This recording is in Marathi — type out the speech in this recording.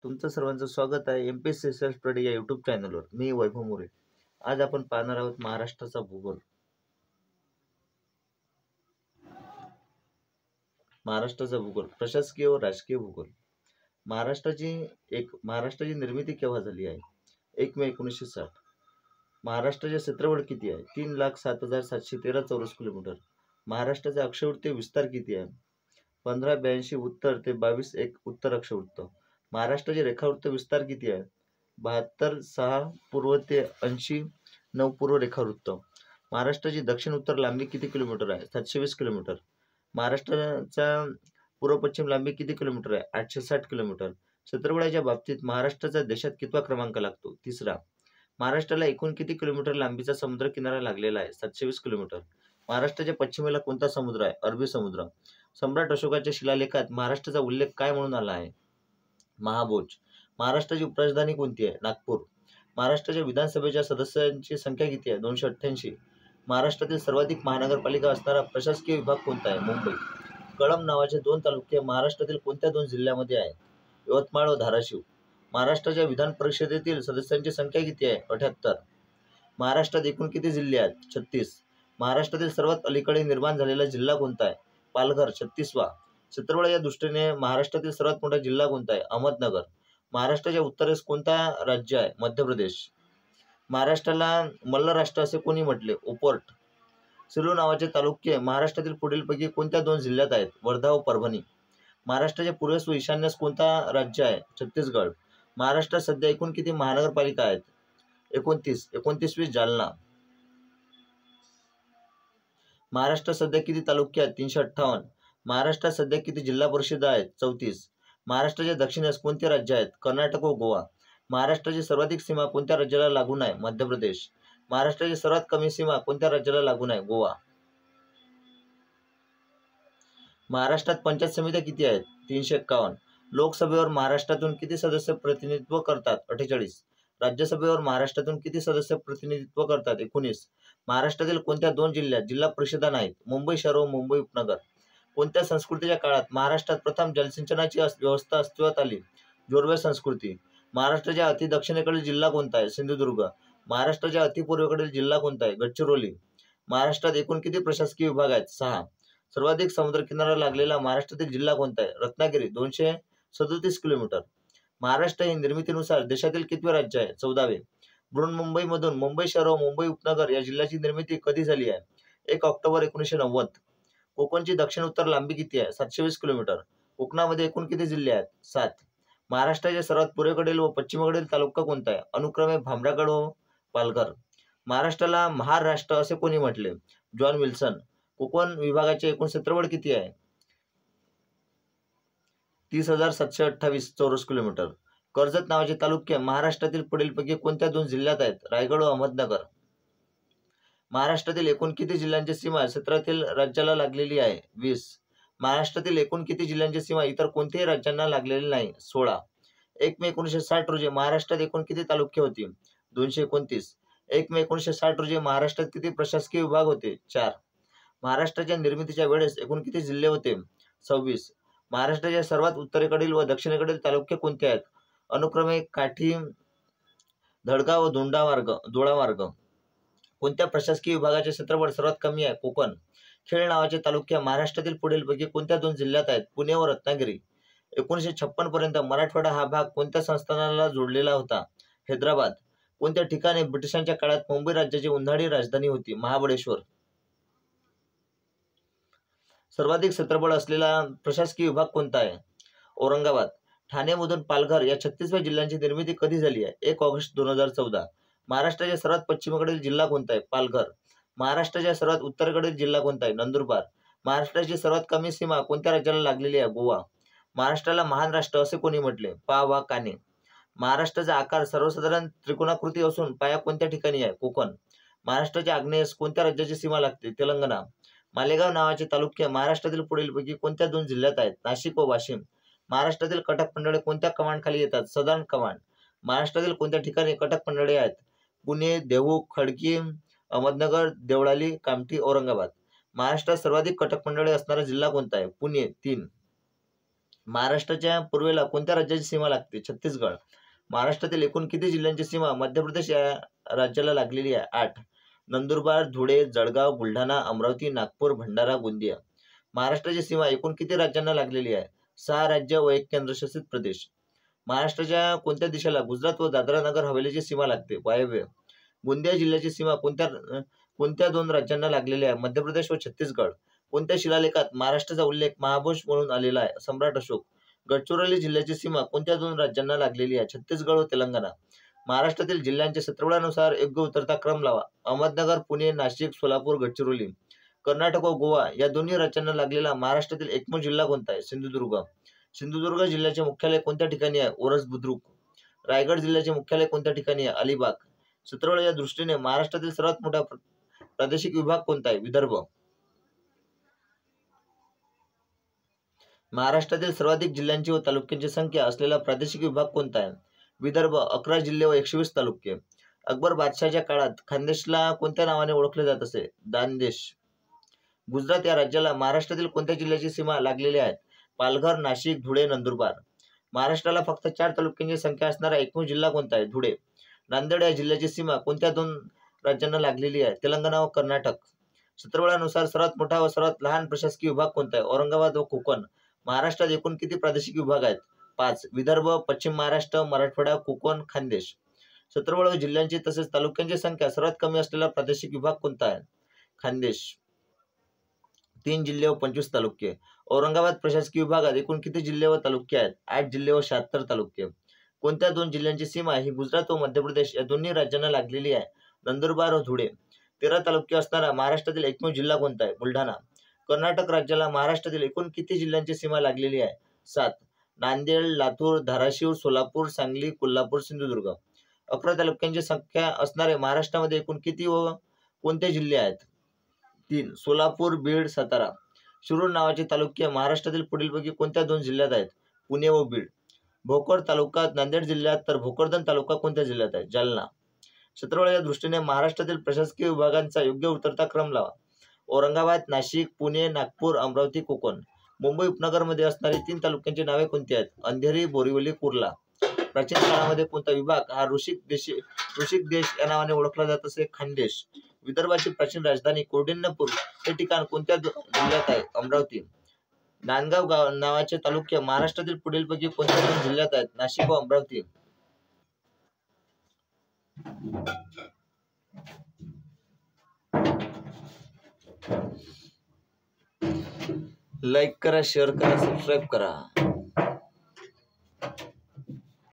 तुमचं सर्वांचं स्वागत आहे एमपीएससी सेल्फ स्टडी या यूट्यूब चॅनलवर. मी वैभव मोरे. आज आपण पाहणार आहोत महाराष्ट्राचा भूगोल. महाराष्ट्राचा भूगोल, प्रशासकीय व राजकीय भूगोल. महाराष्ट्राची निर्मिती केव्हा झाली आहे? 1 मे 1960. महाराष्ट्राचे क्षेत्रफळ किती आहे? 3,07,713 चौरस किलोमीटर. महाराष्ट्राचा अक्षवृत्तीय विस्तार किती आहे? 1582 उत्तर ते 22,1 उत्तर अक्षवृत्त. महाराष्ट्राचे रेखावृत्त विस्तार किती आहे? 72,6 पूर्व ते 80,9 पूर्व रेखावृत्त. महाराष्ट्राची दक्षिण उत्तर लांबी किती किलोमीटर आहे? 720 किलोमीटर. महाराष्ट्राचा पूर्व पश्चिम लांबी किती किलोमीटर आहे? 860 किलोमीटर. क्षेत्रफळाच्या बाबतीत महाराष्ट्राचा देशात कितवा क्रमांक लागतो? 3रा. महाराष्ट्राला एकूण किती किलोमीटर लांबीचा समुद्र किनारा लागलेला आहे? 720 किलोमीटर. महाराष्ट्राच्या पश्चिमेला कोणता समुद्र आहे? अरबी समुद्र. सम्राट अशोकाच्या शिलालेखात महाराष्ट्राचा उल्लेख काय म्हणून आला आहे? महाभोज. महाराष्ट्राची उपराजधानी कोणती आहे? नागपूर. महाराष्ट्राच्या विधानसभेच्या सदस्यांची संख्या किती आहे? 288. महाराष्ट्रातील सर्वाधिक महानगरपालिका असणारा प्रशासकीय विभाग कोणता आहे? मुंबई. कळंब नावाचे 2 तालुके महाराष्ट्रातील कोणत्या 2 जिल्ह्यामध्ये आहेत? यवतमाळ व धाराशिव. महाराष्ट्राच्या विधान परिषदेतील सदस्यांची संख्या किती आहे? 78. महाराष्ट्रात एकूण किती जिल्हे आहेत? 36. महाराष्ट्रातील सर्वात अलीकडे निर्माण झालेला जिल्हा कोणता आहे? पालघर, 36वा. क्षेत्रफळाच्या दृष्टीने महाराष्ट्रातील सर्वात मोठा जिल्हा कोणता आहे? अहमदनगर. महाराष्ट्राच्या उत्तरेस कोणता राज्य आहे? मध्य प्रदेश. महाराष्ट्राला मल्लराष्ट्र असे कोणी म्हटले? ओपर्ट. सेलू नावाचे तालुके महाराष्ट्रातील पुढीलपैकी कोणत्या 2 जिल्ह्यात आहेत? वर्धा व परभणी. महाराष्ट्राच्या पूर्वेस व ईशान्येस कोणता राज्य आहे? छत्तीसगड. महाराष्ट्रात सध्या एकूण किती महानगरपालिका आहेत? 29. 29वी जालना. महाराष्ट्रात सध्या किती तालुके आहेत? 358. महाराष्ट्रात सध्या किती जिल्हा परिषदा आहेत? 34. महाराष्ट्राच्या दक्षिणेस कोणते राज्य आहेत? कर्नाटक व गोवा. महाराष्ट्राची सर्वाधिक सीमा कोणत्या राज्याला लागून आहे? मध्य प्रदेश. महाराष्ट्राची सर्वात कमी सीमा कोणत्या राज्याला लागून आहे? गोवा. महाराष्ट्रात पंचायत समित्या किती आहेत? 351. लोकसभेवर महाराष्ट्रातून किती सदस्य प्रतिनिधित्व करतात? 48. राज्यसभेवर महाराष्ट्रातून किती सदस्य प्रतिनिधित्व करतात? 19. महाराष्ट्रातील कोणत्या 2 जिल्ह्यात जिल्हा परिषदा नाहीत? मुंबई शहर व मुंबई उपनगर. कोणत्या संस्कृतीच्या काळात महाराष्ट्रात प्रथम जलसिंचनाची व्यवस्था अस्तित्वात आली? जोरवे संस्कृती. महाराष्ट्राच्या अति दक्षिणेकडील जिल्हा कोणता आहे? सिंधुदुर्ग. महाराष्ट्राच्या अति पूर्वेकडील जिल्हा कोणता आहे? गडचिरोली. महाराष्ट्रात एकूण किती प्रशासकीय विभाग आहेत? 6. सर्वाधिक समुद्रकिनारा लागलेला महाराष्ट्रातील जिल्हा कोणता आहे? रत्नागिरी, 237 किलोमीटर. महाराष्ट्र हे निर्मितीनुसार देशातील कितवे राज्य आहे? 14वे. बृहन्मुंबईमधून मुंबई शहर व मुंबई उपनगर या जिल्ह्याची निर्मिती कधी झाली आहे? 1 ऑक्टोबर 1990. कोकणची दक्षिण उत्तर लांबी किती आहे? 720 किलोमीटर. कोकणामध्ये एकूण किती जिल्हे आहेत? 7. महाराष्ट्राच्या सर्वात पूर्वेकडील व पश्चिमेकडील तालुका कोणता आहे? अनुक्रमे भामरागड व पालघर. महाराष्ट्राला महाराष्ट्र असे कोणी म्हटले? John Wilson. कोकण विभागाचे एकूण क्षेत्रफळ किती आहे? 30,728 चौरस किलोमीटर. कर्जत नावाचे तालुके महाराष्ट्रातील पुढीलपैकी कोणत्या 2 जिल्ह्यात आहेत? रायगड व अहमदनगर. महाराष्ट्रातील एकूण किती जिल्ह्यांची सीमा क्षेत्रातील राज्याला लागलेली आहे? 20. महाराष्ट्रातील एकूण किती जिल्ह्यांची सीमा इतर कोणत्याही राज्यांना लागलेली नाही? 16. 1 मे 1960 रोजी महाराष्ट्रात एकूण किती तालुके होती? 229. 1 मे 1960 रोजी महाराष्ट्रात किती प्रशासकीय विभाग होते? 4. महाराष्ट्राच्या निर्मितीच्या वेळेस एकूण किती जिल्हे होते? 26. महाराष्ट्राच्या सर्वात उत्तरेकडील व दक्षिणेकडील तालुके कोणते आहेत? अनुक्रमे काठी, धडगाव व दोडा मार्ग. कोणत्या प्रशासकीय विभागाचे क्षेत्रफळ सर्वात कमी आहे? कोकण. खेड नावाचे तालुके महाराष्ट्रातील पुढीलपैकी कोणत्या 2 जिल्ह्यात आहेत? पुणे व रत्नागिरी. 1956 पर्यंत मराठवाडा हा भाग कोणत्या संस्थानाला जोडलेला होता? हैदराबाद. कोणत्या ठिकाणी ब्रिटिशांच्या काळात मुंबई राज्याची उन्हाळी राजधानी होती? महाबळेश्वर. सर्वाधिक क्षेत्रफळ असलेला प्रशासकीय विभाग कोणता आहे? औरंगाबाद. ठाणेमधून पालघर या 36व्या जिल्ह्यांची निर्मिती कधी झाली आहे? 1 ऑगस्ट 2014. महाराष्ट्राच्या सर्वात पश्चिमेकडील जिल्हा कोणता आहे? पालघर. महाराष्ट्राच्या सर्वात उत्तरेकडील जिल्हा कोणता आहे? नंदुरबार. महाराष्ट्राची सर्वात कमी सीमा कोणत्या राज्याला लागलेली आहे? गोवा. महाराष्ट्राला महान राष्ट्र असे कोणी म्हटले? पा. वा. काने. महाराष्ट्राचा आकार सर्वसाधारण त्रिकोणाकृती असून पाया कोणत्या ठिकाणी आहे? कोकण. महाराष्ट्राच्या आग्नेयेस कोणत्या राज्याची सीमा लागते? तेलंगणा. मालेगाव नावाचे तालुके महाराष्ट्रातील पुढीलपैकी कोणत्या 2 जिल्ह्यात आहेत? नाशिक व वाशिम. महाराष्ट्रातील कटक मंडळे कोणत्या कमांड येतात? Southern command. महाराष्ट्रातील कोणत्या ठिकाणी कटक मंडळे आहेत? पुणे, देहू, खडकी, अहमदनगर, देवळाली, कामठी, औरंगाबाद. महाराष्ट्रात सर्वाधिक कटक मंडळे असणारा जिल्हा कोणता आहे? पुणे, 3. महाराष्ट्राच्या पूर्वेला कोणत्या राज्याची सीमा लागते? छत्तीसगड. महाराष्ट्रातील एकूण किती जिल्ह्यांची सीमा मध्य प्रदेश या राज्याला लागलेली आहे? 8. नंदुरबार, धुळे, जळगाव, बुलढाणा, अमरावती, नागपूर, भंडारा, गोंदिया. महाराष्ट्राची सीमा एकूण किती राज्यांना लागलेली आहे? 6 राज्य व 1 केंद्रशासित प्रदेश. महाराष्ट्राच्या कोणत्या दिशेला गुजरात व दादरा नगर हवेलीची सीमा लागते? वायव्य. गोंदिया जिल्ह्याची सीमा कोणत्या 2 राज्यांना लागलेली आहे? मध्य प्रदेश व छत्तीसगड. कोणत्या शिलालेखात महाराष्ट्राचा उल्लेख महाबोश म्हणून आलेला आहे? सम्राट अशोक. गडचिरोली जिल्ह्याची सीमा कोणत्या 2 राज्यांना लागलेली आहे? छत्तीसगड व तेलंगणा. महाराष्ट्रातील जिल्ह्यांच्या क्षेत्रफळानुसार योग्य उतरता क्रम लावा. अहमदनगर, पुणे, नाशिक, सोलापूर, गडचिरोली. कर्नाटक व गोवा या दोन्ही राज्यांना लागलेला महाराष्ट्रातील एकमेव जिल्हा कोणता आहे? सिंधुदुर्ग. सिंधुदुर्ग जिल्ह्याचे मुख्यालय कोणत्या ठिकाणी आहे? ओरस बुद्रुक. रायगड जिल्ह्याचे मुख्यालय कोणत्या ठिकाणी आहे? अलिबाग. क्षेत्रफळाच्या दृष्टीने महाराष्ट्रातील सर्वात मोठा प्रादेशिक विभाग कोणता आहे? विदर्भ. महाराष्ट्रातील सर्वाधिक जिल्ह्यांची व तालुक्यांची संख्या असलेला प्रादेशिक विभाग कोणता आहे? विदर्भ. 11 जिल्हे व 120 तालुके. अकबर बादशहाच्या काळात खानदेशला कोणत्या नावाने ओळखले जात असे? दानदेश. गुजरात या राज्याला महाराष्ट्रातील कोणत्या जिल्ह्याची सीमा लागलेली आहे? पालघर, नाशिक, धुळे, नंदुरबार. महाराष्ट्राला फक्त 4 तालुक्यांची संख्या असणारा एकमेव जिल्हा कोणता आहे? धुळे. नांदेड या जिल्ह्याची सीमा कोणत्या 2 राज्यांना लागलेली आहे? तेलंगणा व कर्नाटक. क्षेत्रफळानुसार सर्वात मोठा व सर्वात लहान प्रशासकीय विभाग कोणता आहे? औरंगाबाद व कोकण. महाराष्ट्रात एकूण किती प्रादेशिक विभाग आहेत? 5. विदर्भ, पश्चिम महाराष्ट्र, मराठवाडा, कोकण, खानदेश. क्षेत्रफळ व जिल्ह्यांची तसेच तालुक्यांची संख्या सर्वात कमी असलेला प्रादेशिक विभाग कोणता आहे? खानदेश. 3 जिल्हे व 25 तालुके. औरंगाबाद प्रशासकीय विभागात एकूण किती जिल्हे व तालुके आहेत? 8 जिल्हे व 76 तालुके. कोणत्या 2 जिल्ह्यांची सीमा ही गुजरात व मध्य प्रदेश या दोन्ही राज्यांना लागलेली आहे? नंदुरबार व धुळे. 13 तालुके असणारा महाराष्ट्रातील एकमेव जिल्हा कोणता आहे? बुलढाणा. कर्नाटक राज्याला महाराष्ट्रातील एकूण किती जिल्ह्यांची सीमा लागलेली आहे? 7. नांदेड, लातूर, धाराशिव, सोलापूर, सांगली, कोल्हापूर, सिंधुदुर्ग. 11 तालुक्यांची संख्या असणारे महाराष्ट्रामध्ये एकूण किती व कोणते जिल्हे आहेत? 3. सोलापूर, बीड, सातारा. शिरूर नावाचे तालुके महाराष्ट्रातील पुढीलपैकी कोणत्या 2 जिल्ह्यात आहेत? पुणे व बीड. भोकर तालुका नांदेड जिल्ह्यात तर भोकरदन तालुका कोणत्या जिल्ह्यात आहे? जालना. क्षेत्रफळाच्या दृष्टीने महाराष्ट्रातील प्रशासकीय विभागांचा योग्य उतरता क्रम लावा. औरंगाबाद, नाशिक, पुणे, नागपूर, अमरावती, कोकण. मुंबई उपनगरमध्ये असणारी 3 तालुक्यांची नावे कोणती आहेत? अंधेरी, बोरिवली, कुर्ला. प्राचीन काळामध्ये कोणता विभाग हा ऋषिक देश या नावाने ओळखला जात असे? खानदेश. विदर्भाची प्राचीन राजधानी कौंडिण्यपूर हे ठिकाण कोणत्या जिल्ह्यात आहे? अमरावती. नांदगाव नावाचे तालुके महाराष्ट्रातील पुढीलपैकी कोणत्या 2 जिल्ह्यात आहेत? नाशिक व अमरावती. लाईक करा, शेअर करा, सबस्क्राईब करा.